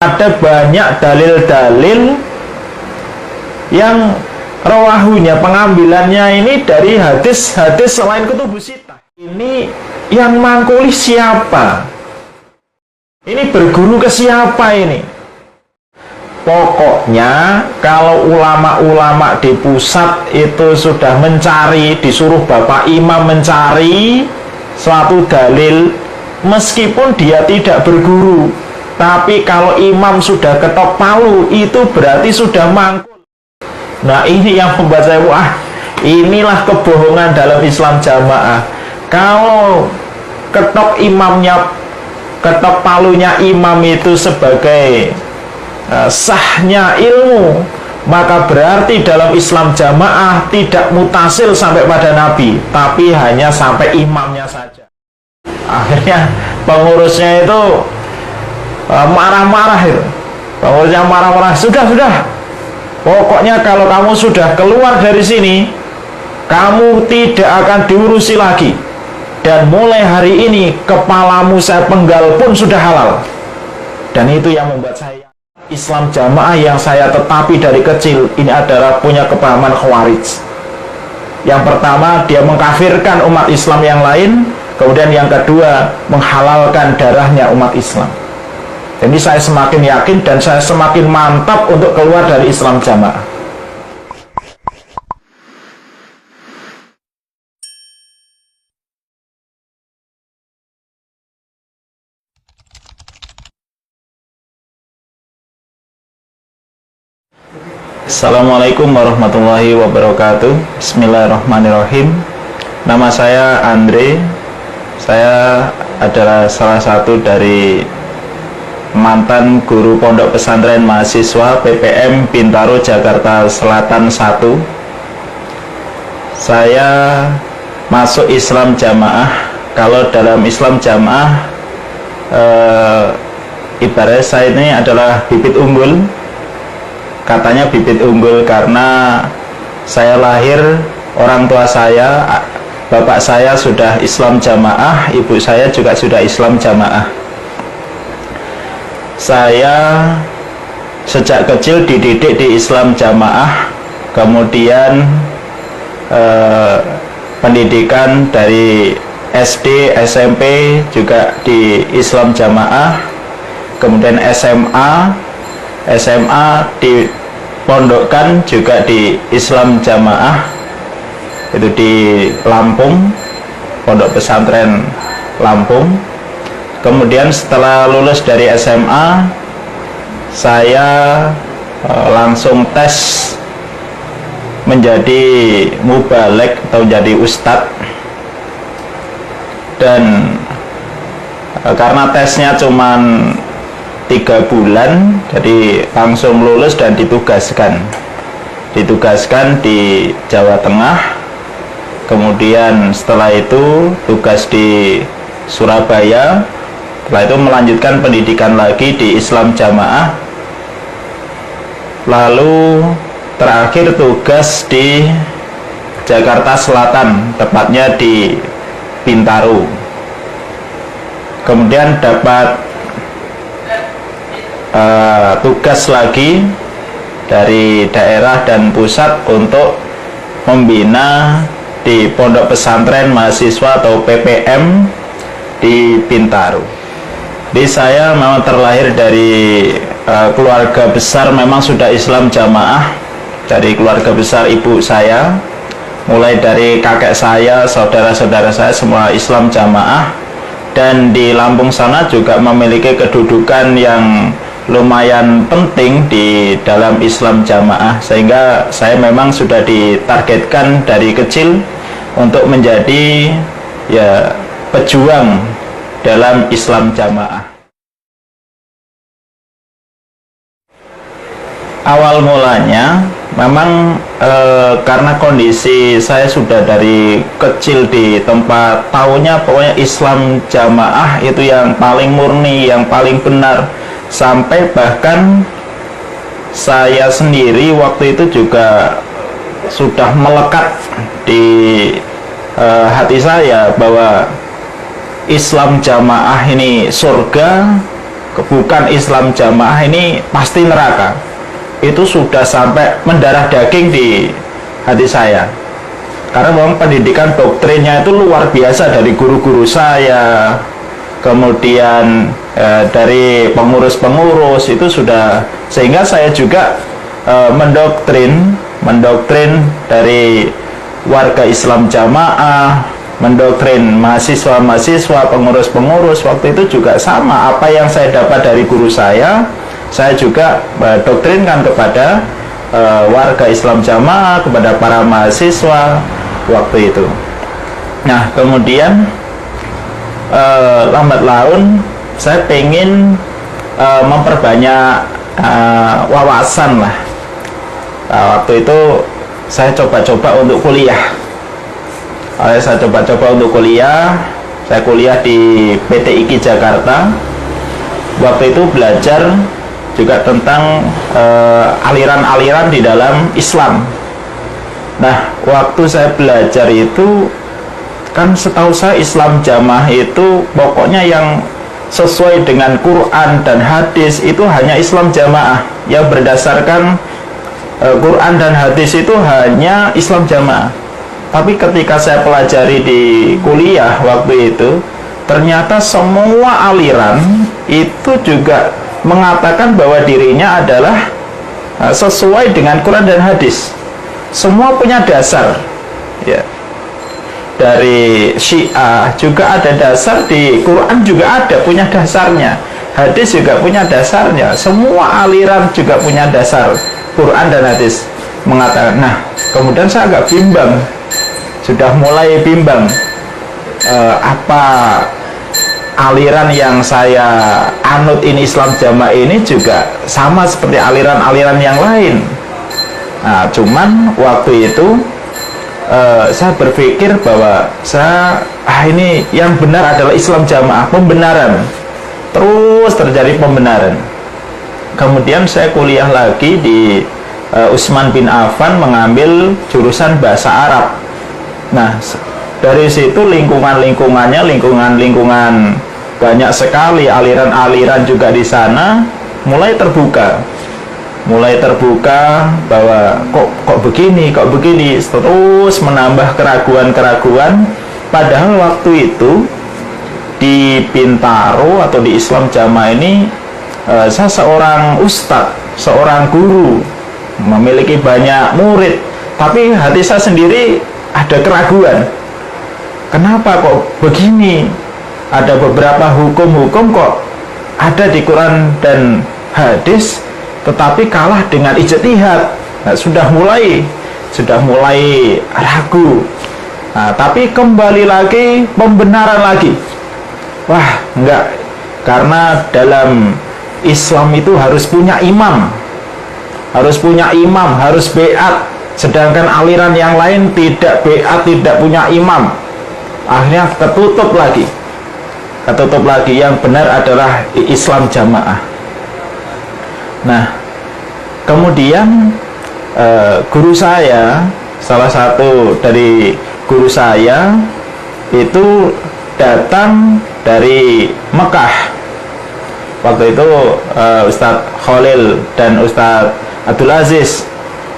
Ada banyak dalil-dalil yang rawahunya, pengambilannya ini dari hadis-hadis selain kutubus sittah. Ini yang mangkuli siapa? Ini berguru ke siapa ini? Pokoknya kalau ulama-ulama di pusat itu sudah mencari, disuruh Bapak Imam mencari suatu dalil, meskipun dia tidak berguru, tapi kalau imam sudah ketok palu, itu berarti sudah mangkul. Nah, ini yang membuat saya, wah, inilah kebohongan dalam Islam jamaah. Kalau ketok imamnya, ketok palunya imam itu sebagai sahnya ilmu, maka berarti dalam Islam jamaah tidak mutasil sampai pada Nabi, tapi hanya sampai imamnya saja. Akhirnya pengurusnya itu marah-marah itu. Pengurusnya marah-marah, sudah, pokoknya kalau kamu sudah keluar dari sini, kamu tidak akan diurusi lagi. Dan mulai hari ini kepalamu saya penggal pun sudah halal. Dan itu yang membuat saya, Islam jamaah yang saya tetapi dari kecil ini adalah punya kepahaman Khawarij. Yang pertama, dia mengkafirkan umat Islam yang lain. Kemudian yang kedua, menghalalkan darahnya umat Islam. Jadi saya semakin yakin dan saya semakin mantap untuk keluar dari Islam jamaah. Assalamualaikum warahmatullahi wabarakatuh. Bismillahirrahmanirrahim. Nama saya Andre. Saya adalah salah satu dari mantan guru pondok pesantren mahasiswa PPM Bintaro Jakarta Selatan 1. Saya masuk Islam jamaah. Kalau dalam Islam jamaah, ibarat saya ini adalah bibit unggul. Katanya bibit unggul karena saya lahir, orang tua saya, bapak saya sudah Islam jamaah, ibu saya juga sudah Islam jamaah. Saya sejak kecil dididik di Islam jamaah, kemudian pendidikan dari SD, SMP juga di Islam jamaah, kemudian SMA dipondokkan juga di Islam jamaah, itu di Lampung, pondok pesantren Lampung. Kemudian setelah lulus dari SMA, saya langsung tes menjadi mubalek atau jadi ustadz. Dan karena tesnya cuman 3 bulan, jadi langsung lulus dan ditugaskan di Jawa Tengah. Kemudian setelah itu tugas di Surabaya. Setelah itu melanjutkan pendidikan lagi di Islam jamaah. Lalu terakhir tugas di Jakarta Selatan, tepatnya di Bintaro. Kemudian dapat tugas lagi dari daerah dan pusat untuk membina di pondok pesantren mahasiswa atau PPM di Bintaro. Jadi saya memang terlahir dari keluarga besar, memang sudah Islam jamaah. Dari keluarga besar ibu saya, mulai dari kakek saya, saudara-saudara saya semua Islam jamaah. Dan di Lampung sana juga memiliki kedudukan yang lumayan penting di dalam Islam jamaah, sehingga saya memang sudah ditargetkan dari kecil untuk menjadi pejuang dalam Islam jamaah. Awal mulanya memang karena kondisi saya sudah dari kecil di tempat, taunya pokoknya Islam jamaah itu yang paling murni, yang paling benar. Sampai bahkan saya sendiri waktu itu juga sudah melekat di hati saya bahwa Islam jamaah ini surga, bukan Islam jamaah ini pasti neraka. Itu sudah sampai mendarah daging di hati saya. Karena memang pendidikan doktrinnya itu luar biasa dari guru-guru saya, kemudian dari pengurus-pengurus itu sudah, sehingga saya juga mendoktrin dari warga Islam jamaah, mendoktrin mahasiswa-mahasiswa, pengurus-pengurus. Waktu itu juga sama, apa yang saya dapat dari guru saya juga doktrinkan kepada warga Islam jamaah, kepada para mahasiswa waktu itu. Nah, kemudian lambat laun saya pengen memperbanyak wawasan lah. Waktu itu saya coba-coba untuk kuliah. Saya kuliah di PT IKI Jakarta. Waktu itu belajar juga tentang aliran-aliran di dalam Islam. Nah, waktu saya belajar itu kan setahu saya Islam jamaah itu pokoknya yang sesuai dengan Quran dan hadis itu hanya Islam jamaah, yang berdasarkan Quran dan hadis itu hanya Islam jamaah. Tapi ketika saya pelajari di kuliah waktu itu, ternyata semua aliran itu juga mengatakan bahwa dirinya adalah sesuai dengan Quran dan hadis. Semua punya dasar, ya. Dari Syiah juga ada dasar, di Quran juga ada punya dasarnya, hadis juga punya dasarnya, semua aliran juga punya dasar Quran dan hadis mengatakan. Nah, kemudian saya agak bimbang, sudah mulai bimbang, apa aliran yang saya anut ini Islam jamaah ini juga sama seperti aliran-aliran yang lain. Nah, cuman waktu itu saya berpikir bahwa ini yang benar adalah Islam jamaah, pembenaran, terus terjadi pembenaran. Kemudian saya kuliah lagi di Utsman bin Affan, mengambil jurusan bahasa Arab. Nah, dari situ lingkungan-lingkungan banyak sekali aliran-aliran juga di sana mulai terbuka bahwa kok begini, terus menambah keraguan-keraguan. Padahal waktu itu di Bintaro atau di Islam jamaah ini saya seorang ustadz, seorang guru, memiliki banyak murid, tapi hati saya sendiri ada keraguan. Kenapa kok begini? Ada beberapa hukum-hukum kok ada di Quran dan hadis, tetapi kalah dengan ijtihad. Nah, sudah mulai ragu. Nah, tapi kembali lagi pembenaran lagi. Wah, enggak. Karena dalam Islam itu harus punya imam, harus beat. Sedangkan aliran yang lain tidak beat, tidak punya imam. Akhirnya ketutup lagi. Yang benar adalah Islam jamaah. Nah, kemudian guru saya, salah satu dari guru saya itu datang dari Mekah. Waktu itu Ustadz Khalil dan Ustadz Abdul Aziz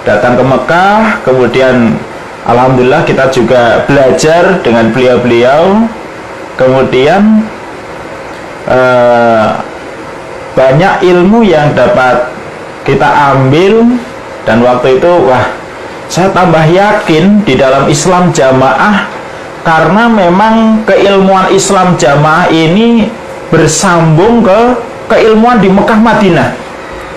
datang ke Mekah. Kemudian alhamdulillah kita juga belajar dengan beliau-beliau. Kemudian banyak ilmu yang dapat kita ambil, dan waktu itu saya tambah yakin di dalam Islam jamaah, karena memang keilmuan Islam jamaah ini bersambung ke keilmuan di Mekah Madinah.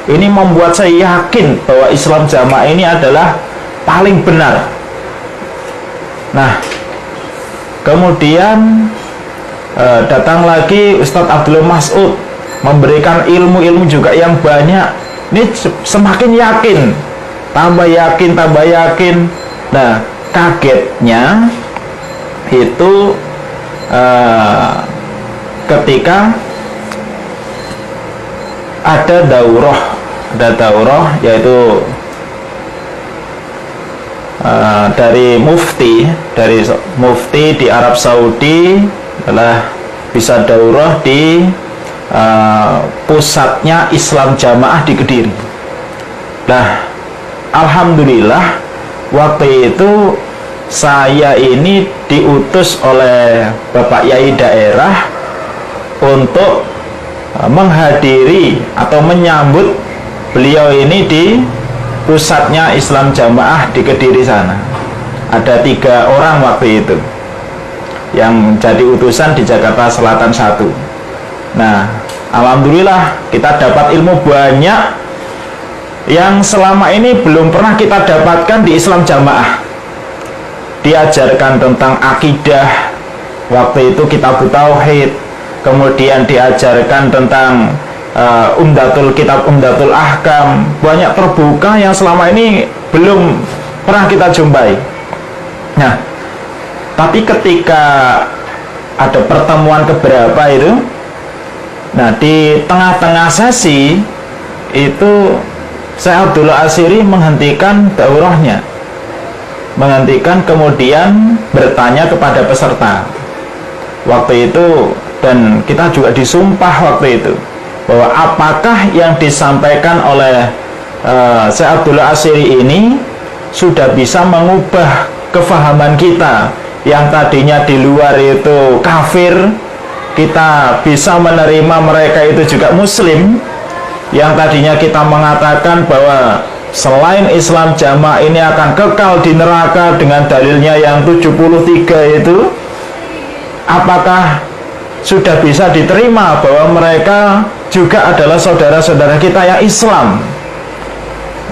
Ini membuat saya yakin bahwa Islam jamaah ini adalah paling benar. Nah, kemudian datang lagi Ustadz Abdul Mas'ud, memberikan ilmu-ilmu juga yang banyak. Ini semakin yakin, tambah yakin. Nah, kagetnya itu ketika ada daurah yaitu dari mufti di Arab Saudi, adalah bisa daurah di pusatnya Islam Jamaah di Kediri. Nah, alhamdulillah waktu itu saya ini diutus oleh Bapak Yai daerah untuk menghadiri atau menyambut beliau ini di pusatnya Islam Jamaah di Kediri sana. Ada 3 orang waktu itu yang jadi utusan di Jakarta Selatan 1. Nah, alhamdulillah kita dapat ilmu banyak yang selama ini belum pernah kita dapatkan di Islam Jamaah. Diajarkan tentang akidah, waktu itu kitab tauhid, kemudian diajarkan tentang kitab Umdatul Ahkam, banyak terbuka yang selama ini belum pernah kita jumpai. Nah, tapi ketika ada pertemuan keberapa itu, nah di tengah-tengah sesi itu Syekh Abdullah Asyiri menghentikan daurahnya, menghentikan, kemudian bertanya kepada peserta waktu itu, dan kita juga disumpah waktu itu bahwa apakah yang disampaikan oleh Syekh Abdullah Asyiri ini sudah bisa mengubah kefahaman kita yang tadinya di luar itu kafir, kita bisa menerima mereka itu juga muslim. Yang tadinya kita mengatakan bahwa selain Islam Jamaah ini akan kekal di neraka dengan dalilnya yang 73 itu, apakah sudah bisa diterima bahwa mereka juga adalah saudara-saudara kita yang Islam?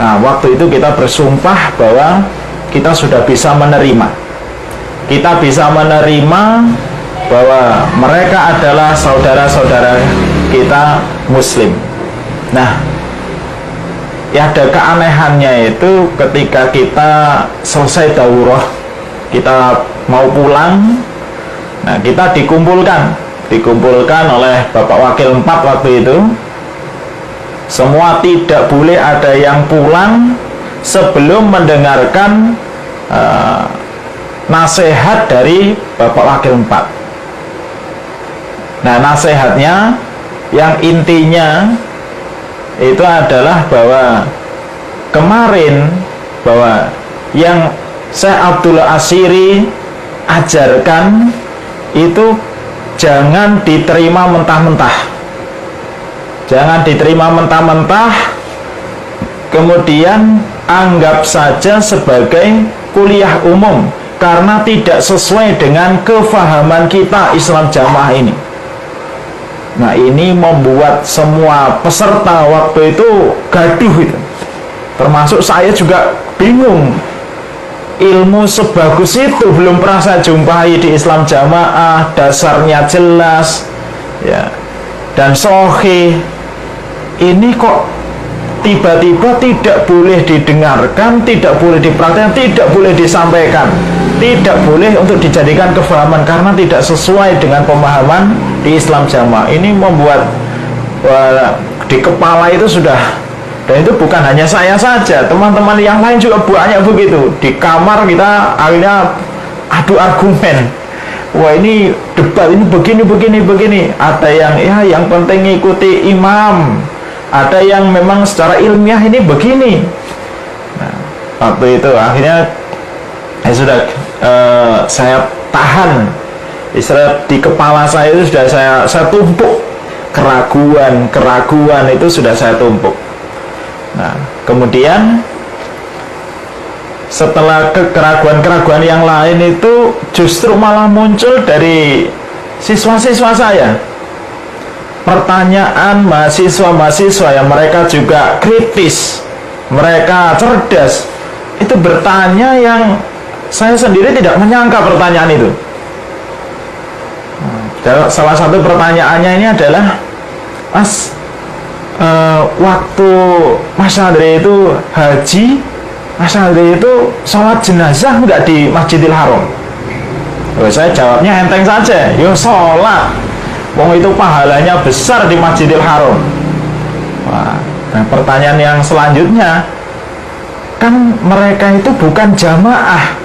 Nah, waktu itu kita bersumpah bahwa kita sudah bisa menerima, kita bisa menerima bahwa mereka adalah saudara-saudara kita muslim. Nah, ya ada keanehannya itu ketika kita selesai daurah, kita mau pulang, nah kita dikumpulkan oleh Bapak Wakil 4 waktu itu. Semua tidak boleh ada yang pulang sebelum mendengarkan nasihat dari Bapak Wakil 4. Nah, nasihatnya yang intinya itu adalah bahwa kemarin bahwa yang Syekh Abdullah Asyiri ajarkan itu jangan diterima mentah-mentah, jangan diterima mentah-mentah, kemudian anggap saja sebagai kuliah umum karena tidak sesuai dengan kefahaman kita Islam Jamaah ini. Nah, ini membuat semua peserta waktu itu gaduh itu. Termasuk saya juga bingung. Ilmu sebagus itu belum pernah saya jumpai di Islam Jamaah, dasarnya jelas ya, dan sahih. Ini kok tiba-tiba tidak boleh didengarkan, tidak boleh dipraktikkan, tidak boleh disampaikan, tidak boleh untuk dijadikan kefahaman karena tidak sesuai dengan pemahaman di Islam Jamaah. Ini membuat di kepala itu sudah, dan itu bukan hanya saya saja, teman-teman yang lain juga banyak begitu. Di kamar kita akhirnya adu argumen, wah ini debat ini begini. Ada yang ya yang penting ikuti imam, ada yang memang secara ilmiah ini begini. Nah, waktu itu akhirnya ya sudah, saya tahan. Istilah di kepala saya itu sudah saya tumpuk, keraguan itu sudah saya tumpuk. Nah, kemudian setelah keraguan yang lain itu justru malah muncul dari siswa-siswa saya. Pertanyaan mahasiswa-mahasiswa yang mereka juga kritis, mereka cerdas, itu bertanya yang saya sendiri tidak menyangka pertanyaan itu. Salah satu pertanyaannya ini adalah, Mas, waktu Mas Andri itu haji, Mas Andri itu sholat jenazah enggak di Masjidil Haram? Saya jawabnya enteng saja, yo sholat, wong itu pahalanya besar di Masjidil Haram. Wah, nah pertanyaan yang selanjutnya, kan mereka itu bukan jamaah,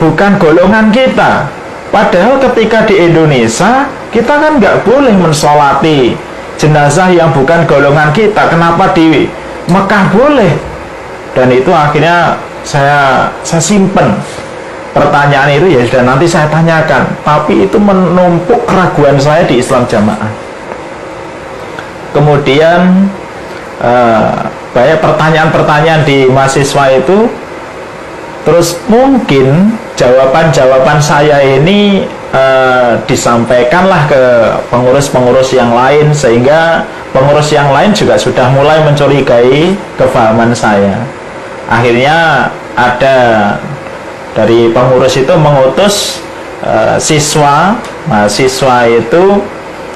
bukan golongan kita, Padahal ketika di Indonesia kita kan nggak boleh mensolati jenazah yang bukan golongan kita. Kenapa di Mekah boleh? Dan itu akhirnya saya simpen pertanyaan itu, ya sudah nanti saya tanyakan. Tapi itu menumpuk keraguan saya di Islam jamaah. Kemudian banyak pertanyaan-pertanyaan di mahasiswa itu. Terus mungkin jawaban-jawaban saya ini disampaikanlah ke pengurus-pengurus yang lain, sehingga pengurus yang lain juga sudah mulai mencurigai kefahaman saya. Akhirnya ada dari pengurus itu mengutus mahasiswa itu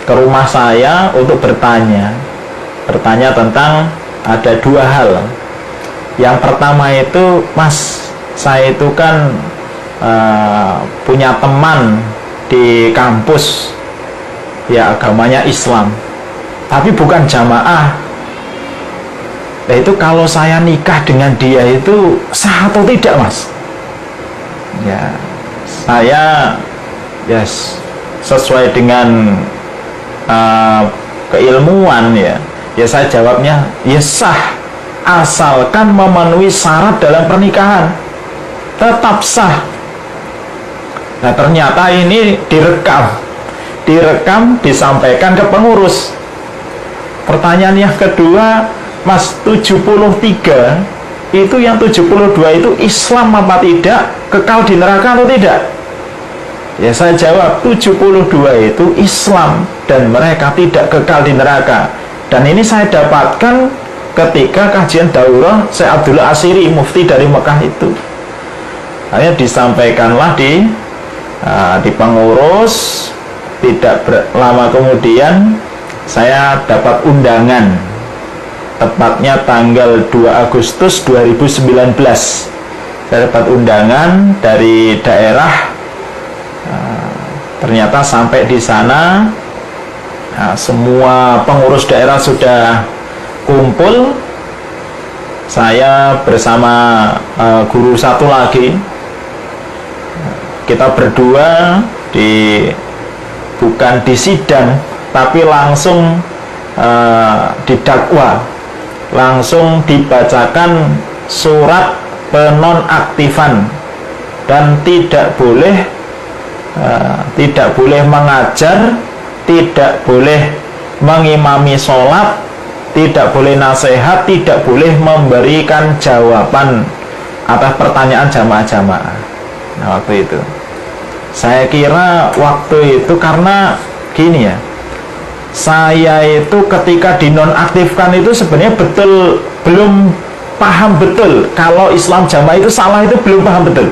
ke rumah saya untuk bertanya tentang ada dua hal. Yang pertama itu, Mas, saya itu kan punya teman di kampus, ya agamanya Islam, tapi bukan jamaah. Nah, itu kalau saya nikah dengan dia itu sah atau tidak, Mas? Ya, saya sesuai dengan keilmuan ya saya jawabnya ya sah, asalkan memenuhi syarat dalam pernikahan tetap sah. Nah, ternyata ini direkam disampaikan ke pengurus. Pertanyaan yang kedua, Mas, 73 itu, yang 72 itu Islam apa tidak, kekal di neraka atau tidak? Ya, saya jawab 72 itu Islam dan mereka tidak kekal di neraka. Dan ini saya dapatkan ketika kajian daurah Syekh Abdullah Asyiri, mufti dari Mekah itu. Hanya disampaikanlah di pengurus. Tidak lama kemudian saya dapat undangan, tepatnya tanggal 2 Agustus 2019. Saya dapat undangan dari daerah. Ternyata sampai di sana, semua pengurus daerah sudah kumpul. Saya bersama guru satu lagi, kita berdua bukan di sidang, tapi langsung didakwa, langsung dibacakan surat penonaktifan, dan tidak boleh mengajar, tidak boleh mengimami sholat, tidak boleh nasihat, tidak boleh memberikan jawaban atas pertanyaan jamaah-jamaah. Nah, waktu itu saya kira waktu itu karena gini ya, saya itu ketika dinonaktifkan itu sebenarnya belum paham betul kalau Islam jamaah itu salah, itu belum paham betul.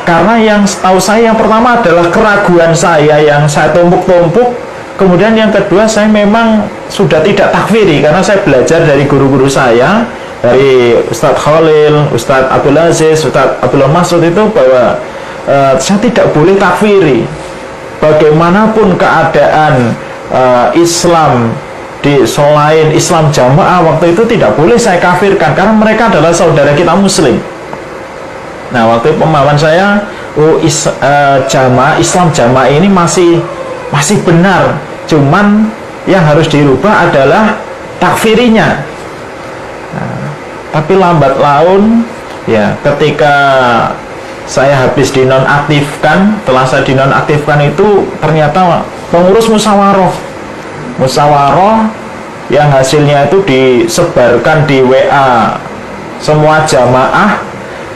Karena yang setahu saya yang pertama adalah keraguan saya yang saya tumpuk-tumpuk. Kemudian yang kedua, saya memang sudah tidak takfiri karena saya belajar dari guru-guru saya, dari Ustadz Khalil, Ustadz Abdul Aziz, Ustadz Abdullah Masud, itu bahwa saya tidak boleh takfiri. Bagaimanapun keadaan Islam di selain Islam jamaah waktu itu tidak boleh saya kafirkan karena mereka adalah saudara kita muslim. Nah, waktu pemahaman saya, Islam jamaah ini masih benar, cuman yang harus dirubah adalah takfirinya. Nah, tapi lambat laun ya, ketika saya habis dinonaktifkan, setelah saya dinonaktifkan itu ternyata pengurus musyawarah yang hasilnya itu disebarkan di WA semua jamaah,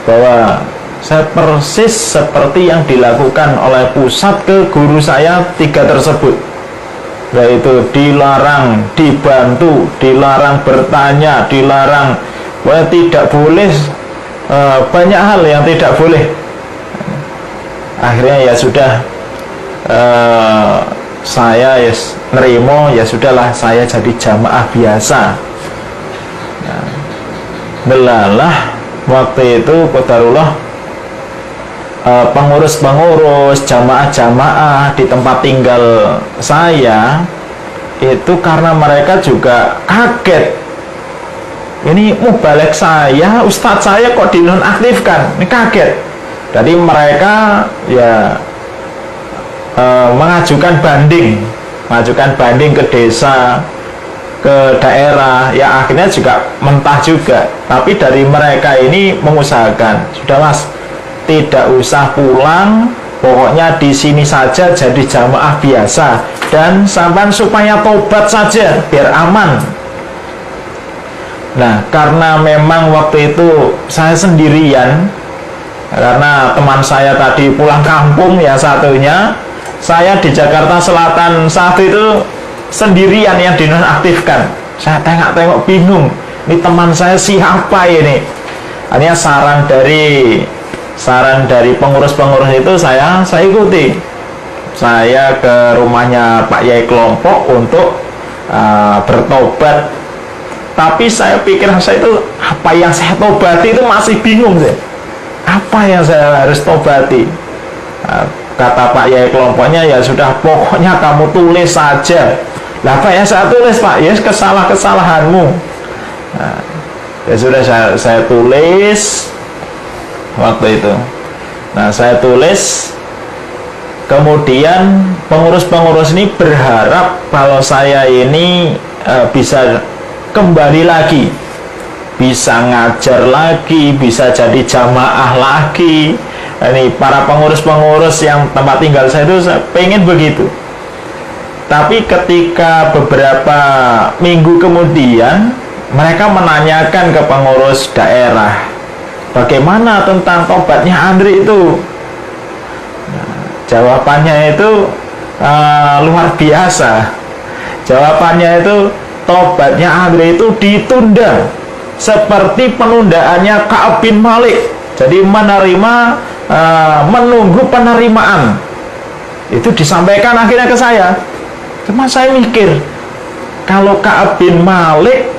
bahwa saya persis seperti yang dilakukan oleh pusat ke guru saya 3 tersebut, yaitu dilarang dibantu, dilarang bertanya, dilarang, bahwa tidak boleh, banyak hal yang tidak boleh. Akhirnya ya sudah, saya ya nerimo, ya sudahlah, saya jadi jamaah biasa. Belalah waktu itu qadarullah, pengurus-pengurus, jamaah-jamaah di tempat tinggal saya itu karena mereka juga kaget. Ini mubalek saya, ustadz saya kok dinonaktifkan, ini kaget. Jadi mereka ya mengajukan banding ke desa, ke daerah, ya akhirnya juga mentah juga. Tapi dari mereka ini mengusahakan, sudah mas, tidak usah pulang, pokoknya di sini saja jadi jamaah biasa, dan sampai supaya tobat saja biar aman. Nah, karena memang waktu itu saya sendirian, karena teman saya tadi pulang kampung ya satunya, saya di Jakarta Selatan saat itu sendirian yang dinonaktifkan. Saya tengok-tengok bingung, ini teman saya siapa ini? Akhirnya saran dari pengurus-pengurus itu saya ikuti. Saya ke rumahnya Pak Yai Kelompok untuk bertobat. Tapi saya pikir saya itu, apa yang saya tobati itu masih bingung sih. Apa yang saya harus tobati? Kata Pak Yai Kelompoknya, ya sudah, pokoknya kamu tulis saja. Lah apa yang saya tulis Pak? Ya kesalahanmu. Nah, ya sudah, saya tulis waktu itu. Nah, saya tulis. Kemudian pengurus-pengurus ini berharap kalau saya ini bisa kembali lagi, bisa ngajar lagi, bisa jadi jamaah lagi. Ini para pengurus-pengurus yang tempat tinggal saya itu, saya pengen begitu. Tapi ketika beberapa minggu kemudian mereka menanyakan ke pengurus daerah, bagaimana tentang tobatnya Andri itu? Nah, jawabannya itu luar biasa. Jawabannya itu, tobatnya Andri itu ditunda seperti penundaannya Ka'ab bin Malik. Jadi menunggu penerimaan. Itu disampaikan akhirnya ke saya. Cuma saya mikir, kalau Ka'ab bin Malik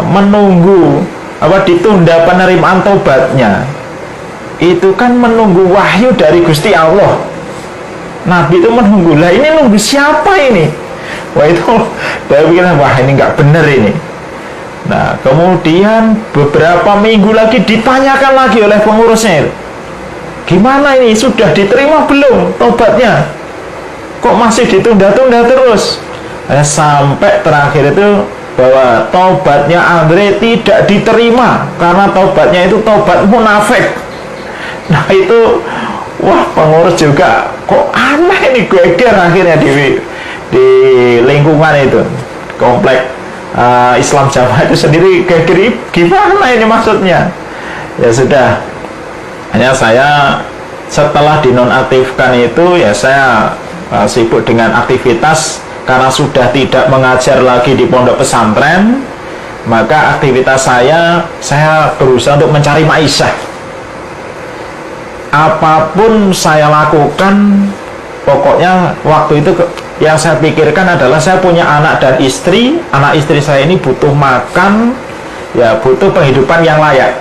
menunggu ditunda penerimaan tobatnya, itu kan menunggu wahyu dari Gusti Allah. Nabi itu menunggu. Lah ini nunggu siapa ini? Wah, itu saya pikir, wah ini nggak bener ini. Nah, kemudian beberapa minggu lagi ditanyakan lagi oleh pengurusnya, gimana ini, sudah diterima belum tobatnya? Kok masih ditunda-tunda terus? Sampai terakhir itu bahwa tobatnya Andre tidak diterima karena tobatnya itu tobat munafik. Nah itu, wah, pengurus juga kok aneh ini, geger akhirnya di lingkungan itu, komplek Islam Jamaah itu sendiri geger, gimana ini maksudnya? Ya sudah, hanya saya setelah dinonaktifkan itu, ya saya sibuk dengan aktivitas. Karena sudah tidak mengajar lagi di pondok pesantren, maka aktivitas saya berusaha untuk mencari maisha. Apapun saya lakukan, pokoknya waktu itu yang saya pikirkan adalah saya punya anak dan istri. Anak istri saya ini butuh makan, ya butuh penghidupan yang layak.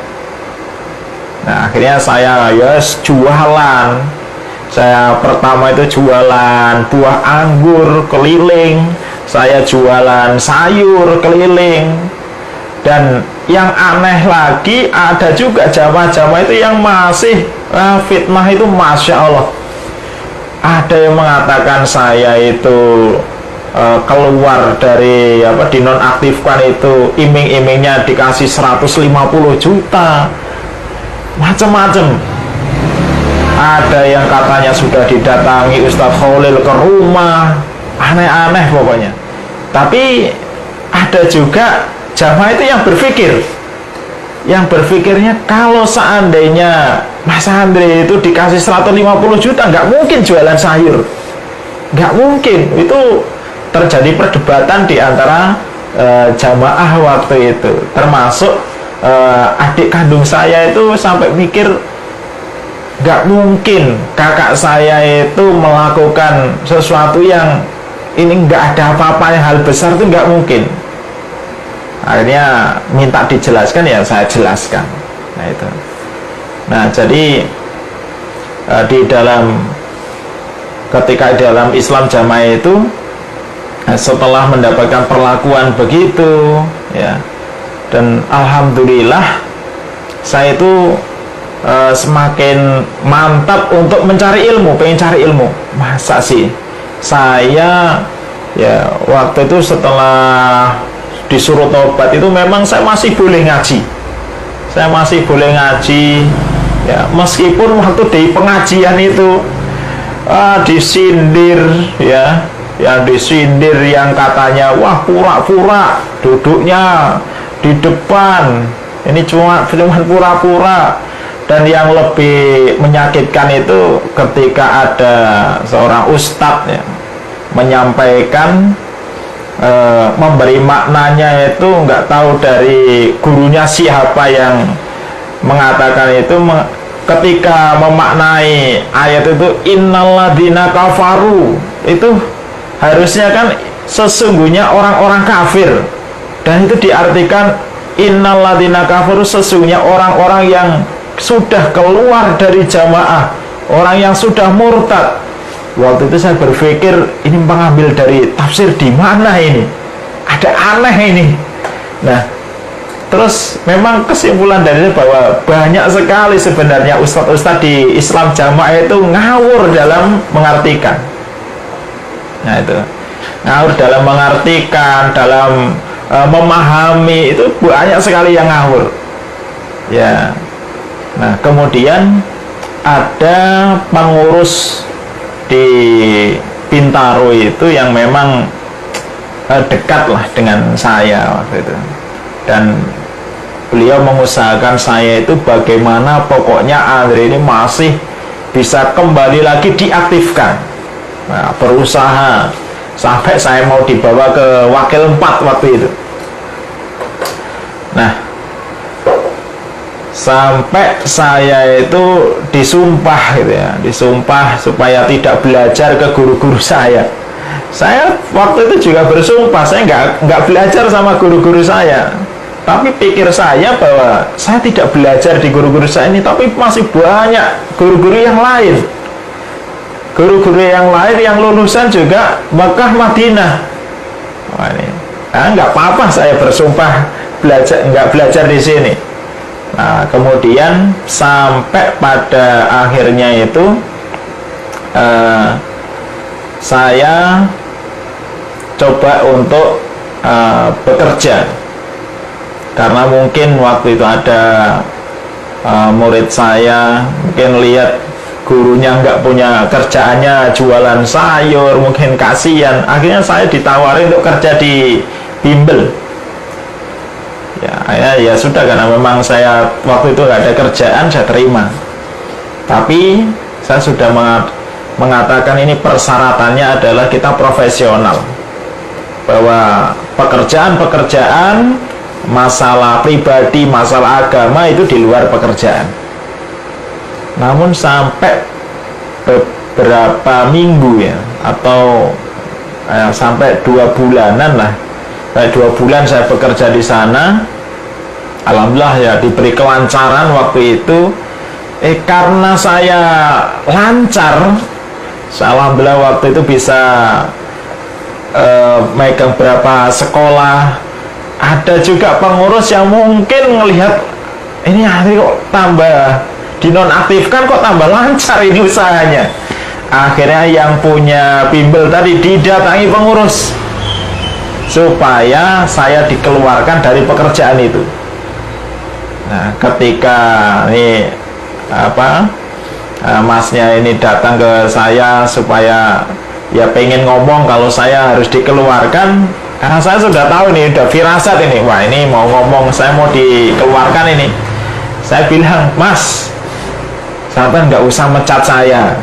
Nah, akhirnya saya jualan. Saya pertama itu jualan buah anggur keliling, saya jualan sayur keliling. Dan yang aneh lagi, ada juga jamaah-jamaah itu yang masih fitnah itu, Masya Allah. Ada yang mengatakan saya itu keluar dari dinonaktifkan itu, iming-imingnya dikasih 150 juta, macam-macam. Ada yang katanya sudah didatangi Ustadz Khalil ke rumah, aneh-aneh pokoknya. Tapi ada juga jamaah itu yang berpikirnya kalau seandainya Mas Andre itu dikasih 150 juta, nggak mungkin jualan sayur, nggak mungkin. Itu terjadi perdebatan di antara jamaah waktu itu, termasuk adik kandung saya itu sampai mikir, nggak mungkin kakak saya itu melakukan sesuatu yang ini nggak ada apa-apanya, hal besar itu nggak mungkin. Akhirnya minta dijelaskan, ya saya jelaskan. Nah itu. Nah jadi ketika dalam Islam Jamaah itu, setelah mendapatkan perlakuan begitu, ya, dan alhamdulillah saya itu semakin mantap untuk mencari ilmu, pengen cari ilmu. Masa sih saya ya waktu itu setelah disuruh tobat itu memang saya masih boleh ngaji, ya meskipun waktu di pengajian itu disindir ya, yang disindir yang katanya wah pura-pura duduknya di depan, ini cuma pura-pura. Dan yang lebih menyakitkan itu ketika ada seorang ustadz ya, menyampaikan memberi maknanya itu nggak tahu dari gurunya siapa yang mengatakan itu ketika memaknai ayat itu innalladzina kafaru, itu harusnya kan sesungguhnya orang-orang kafir, dan itu diartikan innalladzina kafaru, sesungguhnya orang-orang yang sudah keluar dari jamaah, orang yang sudah murtad. Waktu itu saya berpikir ini mengambil dari tafsir di mana ini, ada aneh ini. Nah terus memang kesimpulan dari itu bahwa banyak sekali sebenarnya ustadz-ustadz di Islam jamaah itu ngawur dalam mengartikan. Nah itu ngawur dalam mengartikan, dalam memahami, itu banyak sekali yang ngawur ya. Nah kemudian ada pengurus di Bintaro itu yang memang dekat lah dengan saya waktu itu, dan beliau mengusahakan saya itu bagaimana pokoknya Andre ini masih bisa kembali lagi diaktifkan. Nah, berusaha sampai saya mau dibawa ke wakil 4 waktu itu. Nah sampai saya itu disumpah gitu ya, disumpah supaya tidak belajar ke guru-guru saya. Saya waktu itu juga bersumpah saya nggak belajar sama guru-guru saya, tapi pikir saya bahwa saya tidak belajar di guru-guru saya ini, tapi masih banyak guru-guru yang lain, yang lulusan juga Makkah Madinah. Wah, ini nggak apa-apa saya bersumpah nggak belajar di sini. Nah, kemudian sampai pada akhirnya itu saya coba untuk bekerja, karena mungkin waktu itu ada murid saya mungkin lihat gurunya nggak punya kerjaannya jualan sayur, mungkin kasihan, akhirnya saya ditawari untuk kerja di bimbel. Ya sudah, karena memang saya waktu itu nggak ada kerjaan, saya terima. Tapi saya sudah mengatakan ini persyaratannya adalah kita profesional, bahwa pekerjaan masalah pribadi, masalah agama itu di luar pekerjaan. Namun sampai beberapa minggu ya, atau sampai 2 bulanan lah, 2 bulan saya bekerja di sana. Alhamdulillah ya diberi kelancaran waktu itu. Karena saya lancar, alhamdulillah waktu itu bisa megang berapa sekolah. Ada juga pengurus yang mungkin ngelihat ini hari kok tambah dinonaktifkan, kok tambah lancar ini usahanya. Akhirnya yang punya bimbel tadi didatangi pengurus supaya saya dikeluarkan dari pekerjaan itu. Nah, ketika ini masnya ini datang ke saya supaya ya pengen ngomong kalau saya harus dikeluarkan, karena saya sudah tahu nih, udah firasat ini, wah ini mau ngomong saya mau dikeluarkan ini. Saya bilang, Mas, sampai nggak usah mecat saya,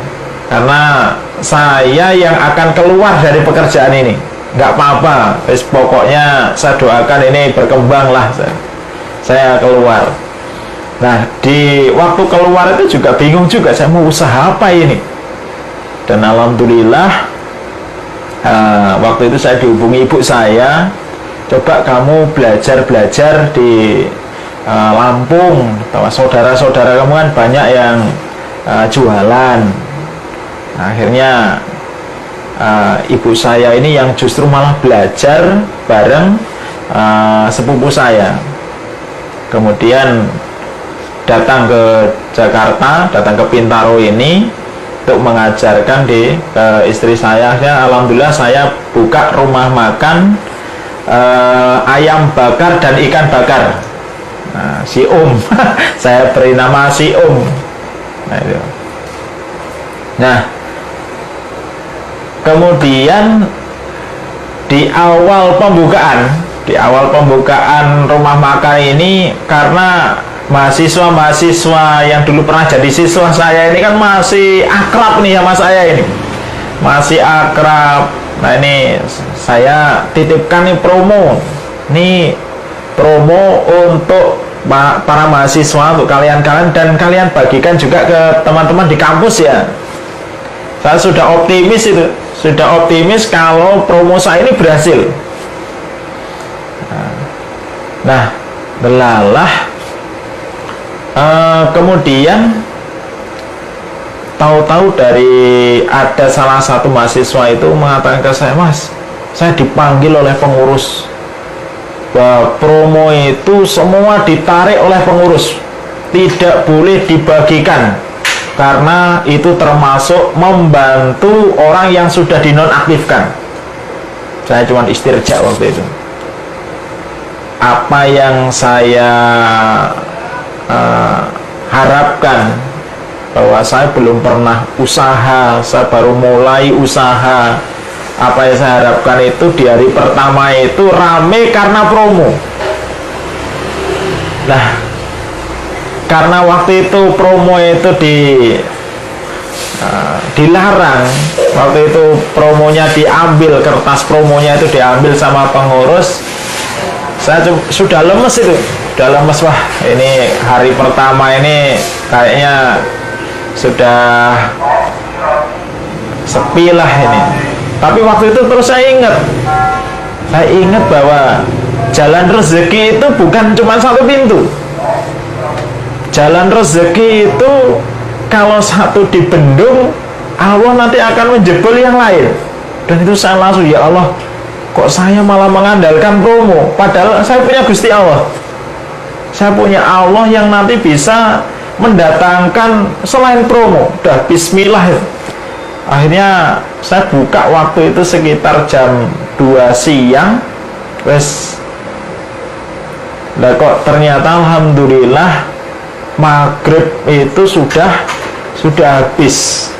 karena saya yang akan keluar dari pekerjaan ini. Nggak apa-apa, pokoknya saya doakan ini berkembang lah, saya keluar. Nah di waktu keluar itu juga bingung juga, saya mau usaha apa ini. Dan alhamdulillah waktu itu saya dihubungi ibu saya, coba kamu belajar di Lampung, bahwa saudara-saudara kamu kan banyak yang jualan. Nah, akhirnya ibu saya ini yang justru malah belajar bareng sepupu saya. Kemudian datang ke Jakarta, datang ke Bintaro ini untuk mengajarkan di istri saya. Alhamdulillah saya buka rumah makan ayam bakar dan ikan bakar. Nah, si saya beri nama si Nah, itu. Nah, kemudian di awal pembukaan rumah makan ini, karena mahasiswa-mahasiswa yang dulu pernah jadi siswa saya ini kan masih akrab nih sama saya ini, masih akrab. Nah, ini saya titipkan nih promo untuk para mahasiswa, untuk kalian-kalian, dan kalian bagikan juga ke teman-teman di kampus ya. Saya sudah optimis kalau promo saya ini berhasil. Nah, delalah kemudian tahu-tahu dari ada salah satu mahasiswa itu mengatakan ke saya, Mas, saya dipanggil oleh pengurus bahwa promo itu semua ditarik oleh pengurus, tidak boleh dibagikan karena itu termasuk membantu orang yang sudah dinonaktifkan. Saya cuma istirja waktu itu. Apa yang saya harapkan, bahwa saya belum pernah usaha, saya baru mulai usaha. Apa yang saya harapkan itu di hari pertama itu rame karena promo. Nah, karena waktu itu promo itu dilarang, waktu itu promonya diambil, kertas promonya itu diambil sama pengurus. Saya sudah lemes itu, wah ini hari pertama ini kayaknya sudah sepi lah ini. Tapi waktu itu terus saya ingat bahwa jalan rezeki itu bukan cuma satu pintu. Jalan rezeki itu kalau satu dibendung, Allah nanti akan menjebol yang lain. Dan itu saya langsung, ya Allah, kok saya malah mengandalkan promo, padahal saya punya Gusti Allah. Saya punya Allah yang nanti bisa mendatangkan selain promo. Udah bismillah. Akhirnya saya buka waktu itu sekitar jam 2 siang. Nah, kok ternyata alhamdulillah maghrib itu sudah habis.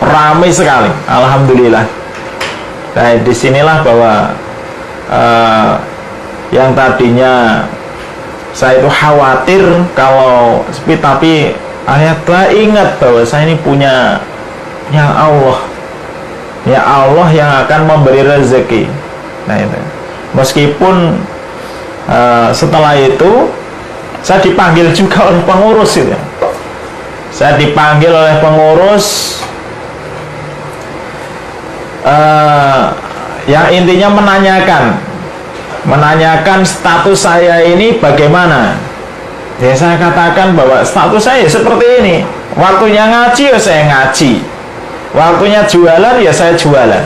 Ramai sekali, alhamdulillah. Nah, disinilah bahwa yang tadinya saya itu khawatir kalau sepi, tapi akhirnya ingat bahwa saya ini punya Allah yang akan memberi rezeki. Nah, itu meskipun setelah itu saya dipanggil juga oleh pengurus itu. Saya dipanggil oleh pengurus yang intinya menanyakan status saya ini bagaimana. Ya, saya katakan bahwa status saya seperti ini. Waktunya ngaji ya saya ngaji, waktunya jualan ya saya jualan.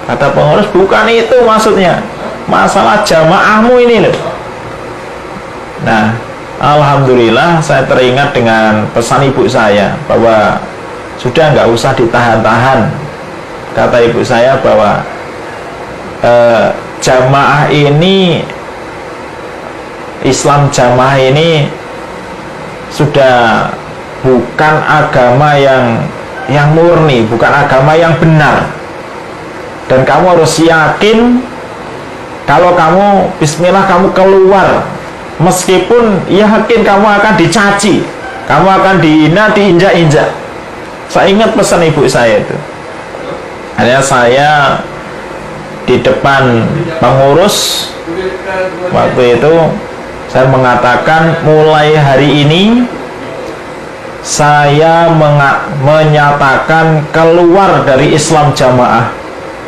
Kata pengurus, bukan itu maksudnya, masalah jamaahmu ini loh. Nah, alhamdulillah saya teringat dengan pesan ibu saya bahwa sudah nggak usah ditahan-tahan. Kata ibu saya bahwa jamaah ini, Islam jamaah ini sudah bukan agama yang murni, bukan agama yang benar. Dan kamu harus yakin kalau kamu bismillah kamu keluar, meskipun yakin kamu akan dicaci, kamu akan dihina, diinjak-injak. Saya ingat pesan ibu saya itu. Hanya saya di depan pengurus waktu itu saya mengatakan, mulai hari ini saya menyatakan keluar dari Islam jamaah.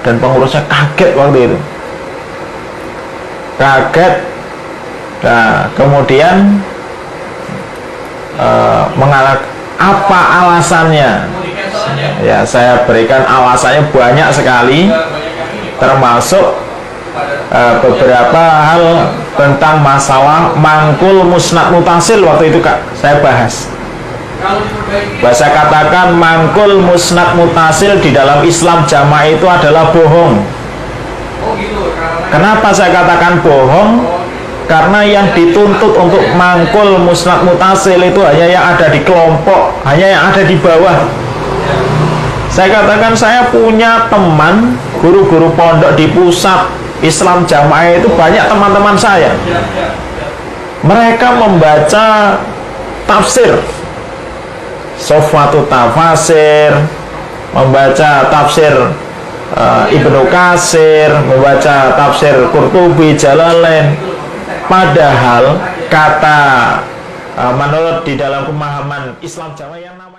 Dan pengurusnya kaget waktu itu, kaget. Nah, kemudian mengatakan apa alasannya. Ya, saya berikan alasannya banyak sekali, termasuk beberapa hal tentang masalah mangkul musnad mutasil waktu itu Kak, saya bahas. Saya katakan mangkul musnad mutasil di dalam Islam jamaah itu adalah bohong. Kenapa saya katakan bohong? Karena yang dituntut untuk mangkul musnad mutasil itu hanya yang ada di kelompok, hanya yang ada di bawah. Saya katakan saya punya teman guru-guru pondok di pusat Islam jamaah itu banyak teman-teman saya. Mereka membaca tafsir Sofwatu Tafasir, membaca tafsir Ibnu Katsir, membaca tafsir Qurtubi, Jalalain. Padahal kata menurut di dalam pemahaman Islam jamaah yang namanya